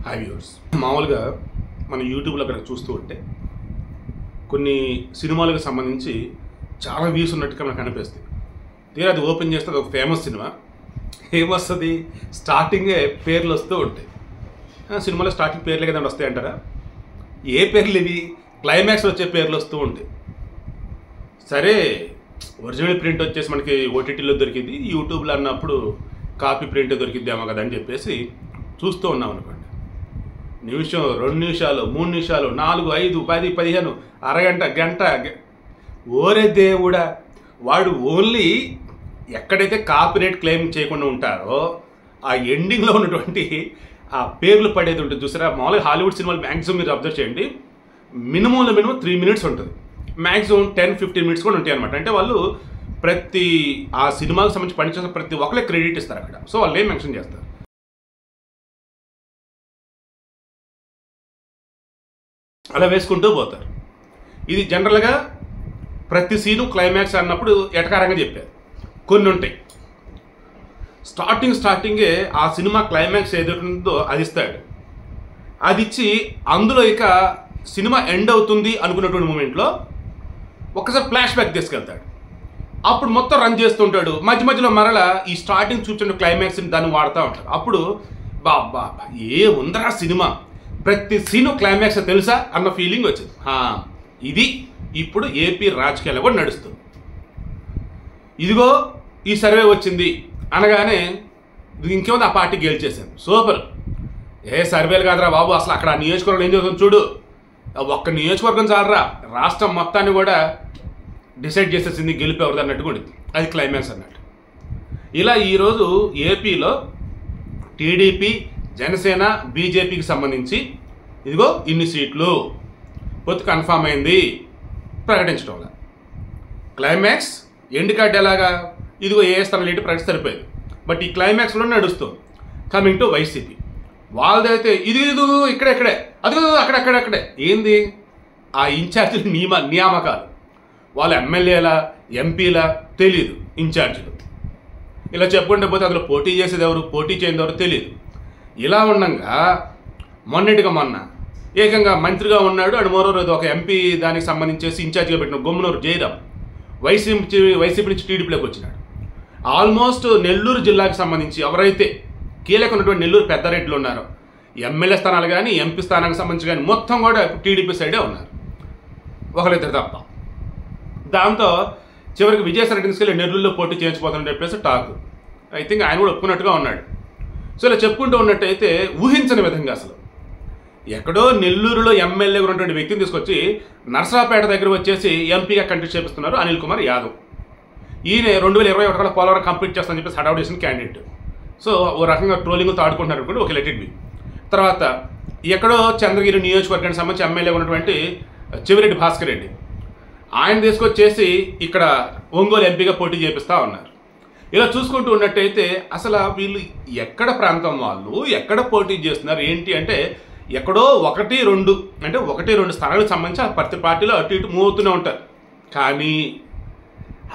High viewers, మామూలుగా మన యూట్యూబ్లో కనుక చూస్తూ ఉంటే కొన్ని సినిమాలకు సంబంధించి చాలా వ్యూస్ ఉన్నట్టుగా మనకు అనిపిస్తుంది. తీరా అది ఓపెన్ చేస్తే అది ఒక ఫేమస్ సినిమా. ఏమొస్తుంది? స్టార్టింగే పేర్లు వస్తూ ఉంటాయి. సినిమాలో స్టార్టింగ్ పేర్లే కదండి వస్తాయి అంటారా? ఏ పేర్లు ఇవి? క్లైమాక్స్ వచ్చే పేర్లు వస్తూ ఉంటాయి. సరే, ఒరిజినల్ ప్రింట్ వచ్చేసి మనకి ఓటీటీలో దొరికింది, యూట్యూబ్లో అన్నప్పుడు కాపీ ప్రింట్ దొరికిద్దామో కదా అని చెప్పేసి చూస్తూ ఉన్నాం అనుకోండి. నిమిషం, 2 నిమిషాలు, 3 నిమిషాలు, 4, 5, 10, 15, అరగంట, గంట. ఓరే దేవుడా, వాడు ఓన్లీ ఎక్కడైతే కాపీరైట్ క్లెయిమ్ చేయకుండా ఉంటారో ఆ ఎండింగ్లో ఉన్నటువంటి ఆ పేర్లు పడేది ఉంటుంది చూసారా. మామూలుగా హాలీవుడ్ సినిమాలు మ్యాక్సిమం మీరు అబ్జర్వ్ చేయండి, మినిమం 3 మినిట్స్ ఉంటుంది, మ్యాక్సిమం 10-15 మినిట్స్ కూడా ఉంటాయి అనమాట. అంటే వాళ్ళు ప్రతి ఆ సినిమాకి సంబంధించి పనిచేసిన ప్రతి ఒక్కరికి క్రెడిట్ ఇస్తారు అక్కడ. సో వాళ్ళు ఏం మెన్షన్ చేస్తారు, అలా వేసుకుంటూ పోతారు. ఇది జనరల్గా ప్రతి సీను క్లైమాక్స్ అన్నప్పుడు ఎటకారంగా చెప్పారు. కొన్ని ఉంటాయి, స్టార్టింగే ఆ సినిమా క్లైమాక్స్ ఏదైతుందో అది ఇస్తాడు. అది ఇచ్చి అందులో ఇక సినిమా ఎండ్ అవుతుంది అనుకున్నటువంటి మూమెంట్లో ఒక్కసారి ఫ్లాష్ బ్యాక్ తీసుకెళ్తాడు. అప్పుడు మొత్తం రన్ చేస్తుంటాడు. మధ్య మధ్యలో మరలా ఈ స్టార్టింగ్ చూసిన క్లైమాక్స్ని దాన్ని వాడుతూ ఉంటాడు. అప్పుడు బాబా ఏ ఉందరా సినిమా, ప్రతి సీను క్లైమాక్స్ తెలుసా అన్న ఫీలింగ్ వచ్చింది. ఇది ఇప్పుడు ఏపీ రాజకీయాలు కూడా నడుస్తుంది. ఇదిగో ఈ సర్వే వచ్చింది అనగానే ఇంకేముంది, ఆ పార్టీ గెలిచేసాను, సూపర్. ఏ సర్వేలు కాదురా బాబు, అసలు అక్కడ ఆ నియోజకవర్గం ఏం చదువుతుంది చూడు, ఒక్క నియోజకవర్గం చాలరా, రాష్ట్రం మొత్తాన్ని కూడా డిసైడ్ చేసేసింది గెలిపి ఎవరిది అన్నట్టుగా ఉంటుంది. అది క్లైమాక్స్ అన్నట్టు. ఇలా ఈరోజు ఏపీలో టీడీపీ, జనసేన, బీజేపీకి సంబంధించి ఇదిగో ఇన్ని సీట్లు పొత్తు కన్ఫామ్ అయింది ప్రకటించడం వల్ల క్లైమాక్స్ ఎండ్ కార్డ్ ఎలాగా, ఇదిగో ఏ స్థానంలో ఏంటి ప్రకటిస్తే సరిపోయింది. బట్ ఈ క్లైమాక్స్లో నడుస్తుంది. కమింగ్ టు వైసీపీ, వాళ్ళదైతే ఇది ఇక్కడే అది అక్కడే ఏంది, ఆ ఇన్ఛార్జీలు నియామకాలు వాళ్ళ ఎమ్మెల్యేల, ఎంపీల తెలియదు, ఇన్ఛార్జీలు ఇలా చెప్పుకుంటే పోతే అందులో పోటీ చేసేది ఎవరు, పోటీ చేయని ఎవరు తెలియదు. ఇలా ఉండగా మొన్న ఏకంగా మంత్రిగా ఉన్నాడు అండ్ మరో ఒక ఎంపీ దానికి సంబంధించేసి ఇన్ఛార్జిగా పెట్టిన గొమ్మనూరు జయరాం వైసీపీ నుంచి టీడీపీలోకి వచ్చినాడు. ఆల్మోస్ట్ నెల్లూరు జిల్లాకి సంబంధించి ఎవరైతే కీలక ఉన్నటువంటి నెల్లూరు పెద్దారెడ్డిలో ఉన్నారో ఎమ్మెల్యే స్థానాలు కానీ ఎంపీ స్థానానికి సంబంధించి కానీ మొత్తం కూడా టీడీపీ సైడే ఉన్నారు, ఒకరిద్దరు తప్ప. దాంతో చివరికి విజయసాయిరెడ్డి తీసుకెళ్ళి నెల్లూరులో పోటీ చేయించిపోతానని చెప్పేసి టాక్. ఐ థింక్ ఆయన కూడా ఒప్పుకున్నట్టుగా ఉన్నాడు. సో ఇలా చెప్పుకుంటూ ఉన్నట్టయితే ఊహించని విధంగా అసలు ఎక్కడో నెల్లూరులో ఎమ్మెల్యేగా ఉన్నటువంటి వ్యక్తిని తీసుకొచ్చి నర్సరాపేట దగ్గర వచ్చేసి ఎంపీగా కంటెస్ట్ చేపిస్తున్నారు అనిల్ కుమార్ యాదవ్. ఈయన 2021 కల్లా పోలవరం కంప్లీట్ చేస్తానని చెప్పేసి హడావుడి చేసిన క్యాండిడేట్. సో ఓ రకంగా ట్రోలింగ్తో ఆడుకుంటున్నారు అనుకోండి, ఒక లెట్ ఇట్ బి. తర్వాత ఎక్కడో చంద్రగిరి నియోజకవర్గానికి సంబంధించి ఎమ్మెల్యేగా ఉన్నటువంటి చెవిరెడ్డి భాస్కర్ రెడ్డి, ఆయన తీసుకొచ్చేసి ఇక్కడ ఒంగోలు ఎంపీగా పోటీ చేపిస్తూ ఉన్నారు. ఇలా చూసుకుంటూ ఉన్నట్టయితే అసలు వీళ్ళు ఎక్కడ ప్రాంతం వాళ్ళు, ఎక్కడ పోటీ చేస్తున్నారు ఏంటి అంటే ఎక్కడో 1-2 స్థానాలకు సంబంధించి ప్రతి పార్టీలో అటు ఇటు మూవ్ అవుతూనే ఉంటారు. కానీ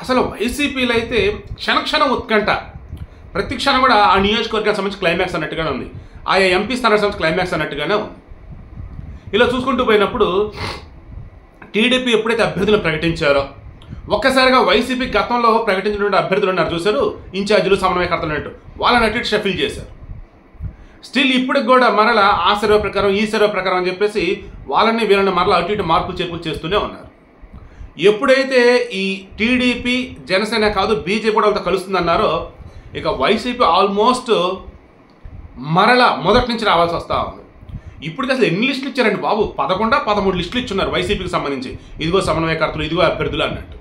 అసలు వైసీపీలో అయితే క్షణక్షణం ఉత్కంఠ, ప్రతి క్షణం కూడా ఆ నియోజకవర్గానికి సంబంధించి క్లైమాక్స్ అన్నట్టుగానే ఉంది, ఆయా ఎంపీ స్థానానికి సంబంధించి క్లైమాక్స్ అన్నట్టుగానే ఉంది. ఇలా చూసుకుంటూ పోయినప్పుడు టీడీపీ ఎప్పుడైతే అభ్యర్థులను ప్రకటించారో ఒక్కసారిగా వైసీపీ గతంలో ప్రకటించినటువంటి అభ్యర్థులు ఉన్నారు చూశారు, ఇన్ఛార్జీలు, సమన్వయకర్తలు అన్నట్టు, వాళ్ళని అటు ఇటు షఫిల్ చేశారు. స్టిల్ ఇప్పటికి కూడా మరలా ఆ సర్వే ప్రకారం ఈ సర్వే ప్రకారం అని చెప్పేసి వాళ్ళని వీళ్ళని మరలా అటు ఇటు మార్పులు చేర్పులు చేస్తూనే ఉన్నారు. ఎప్పుడైతే ఈ టీడీపీ, జనసేన కాదు బీజేపీ కూడా వాళ్ళతో కలుస్తుందన్నారో ఇక వైసీపీ ఆల్మోస్ట్ మరలా మొదటి నుంచి రావాల్సి వస్తూ ఉంది. ఇప్పటికి అసలు ఎన్ని లిస్టులు ఇచ్చారండి బాబు, 13 లిస్టులు ఇచ్చున్నారు వైసీపీకి సంబంధించి, ఇదిగో సమన్వయకర్తలు, ఇదిగో అభ్యర్థులు అన్నట్టు.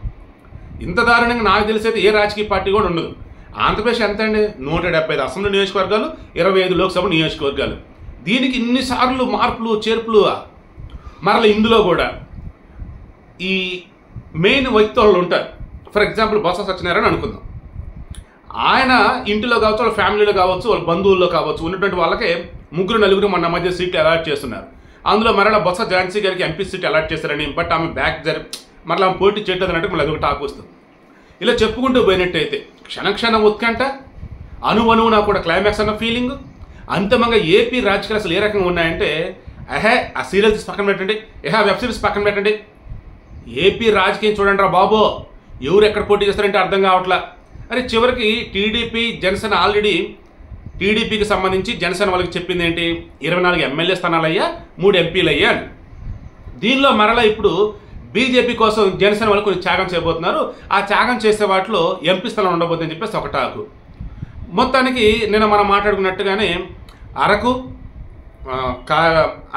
ఇంత దారుణంగా నాకు తెలిసి అయితే ఏ రాజకీయ పార్టీ కూడా ఉండదు. ఆంధ్రప్రదేశ్ ఎంత అండి, 175 అసెంబ్లీ నియోజకవర్గాలు, 25 లోక్సభ నియోజకవర్గాలు, దీనికి ఇన్నిసార్లు మార్పులు చేర్పులు. మరలా ఇందులో కూడా ఈ మెయిన్ వ్యక్తులు ఉంటారు. ఫర్ ఎగ్జాంపుల్ బొత్స సత్యనారాయణ అనుకుందాం, ఆయన ఇంటిలో కావచ్చు, వాళ్ళ ఫ్యామిలీలో కావచ్చు, వాళ్ళ బంధువుల్లో కావచ్చు ఉన్నటువంటి వాళ్ళకే 3-4 మన మధ్య సీట్లు అలాట్ చేస్తున్నారు. అందులో మరలా బొత్స ఝాన్సీ గారికి ఎంపీ సీట్ అలాట్ చేస్తారని, బట్ ఆమె బ్యాక్ మరలా ఆమె పోటీ చేయట్లేదు అన్నట్టు మళ్ళీ అదొక టాక్ వస్తుంది. ఇలా చెప్పుకుంటూ పోయినట్టయితే క్షణక్షణం ఉత్కంఠ, అణువణువునా కూడా క్లైమాక్స్ అన్న ఫీలింగ్, అంతిమంగా ఏపీ రాజకీయాలు అసలు ఏ రకంగా ఉన్నాయంటే, ఆ సీరియల్స్ పక్కన పెట్టండి, వెబ్ సిరీస్ పక్కన పెట్టండి, ఏపీ రాజకీయం చూడండి రా బాబో, ఎవరు ఎక్కడ పోటీ చేస్తారంటే అర్థం కావట్లా. అరే చివరికి టీడీపీ జనసేన ఆల్రెడీ టీడీపీకి సంబంధించి జనసేన వాళ్ళకి చెప్పింది ఏంటి, 24 ఎమ్మెల్యే స్థానాలు అయ్యా, 3 ఎంపీలు అయ్యా అని. దీనిలో మరలా ఇప్పుడు బీజేపీ కోసం జనసేన వాళ్ళు కొన్ని త్యాగం చేయబోతున్నారు. ఆ త్యాగం చేసే వాటిలో ఎంపీ స్థలం ఉండబోతుందని చెప్పేసి ఒక టాకు. మొత్తానికి నేను మనం మాట్లాడుకున్నట్టుగానే అరకు,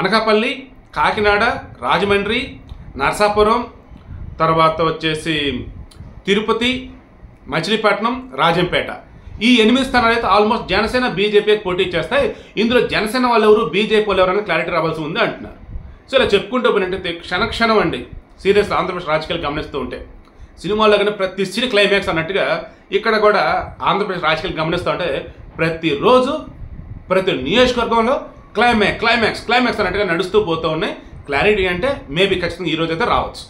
అనకాపల్లి, కాకినాడ, రాజమండ్రి, నరసాపురం, తర్వాత వచ్చేసి తిరుపతి, మచిలీపట్నం, రాజంపేట, ఈ 8 స్థానాలు అయితే ఆల్మోస్ట్ జనసేన బీజేపీకి పోటీ చేస్తాయి. ఇందులో జనసేన వాళ్ళు ఎవరు, బీజేపీ వాళ్ళు ఎవరైనా క్లారిటీ రావాల్సి ఉంది అంటున్నారు. సో ఇలా చెప్పుకుంటూ పోయినట్టయితే క్షణక్షణం అండి సీరియస్ ఆంధ్రప్రదేశ్ రాజకీయాలు గమనిస్తూ ఉంటే, సినిమాల్లో కానీ ప్రతి సీన్ క్లైమాక్స్ అన్నట్టుగా ఇక్కడ కూడా ఆంధ్రప్రదేశ్ రాజకీయాలు గమనిస్తూ ఉంటే ప్రతిరోజు ప్రతి నియోజకవర్గంలో క్లైమాక్స్ అన్నట్టుగా నడుస్తూ పోతూ ఉన్నాయి. క్లారిటీ అంటే మేబీ ఖచ్చితంగా ఈ రోజు అయితే రావచ్చు.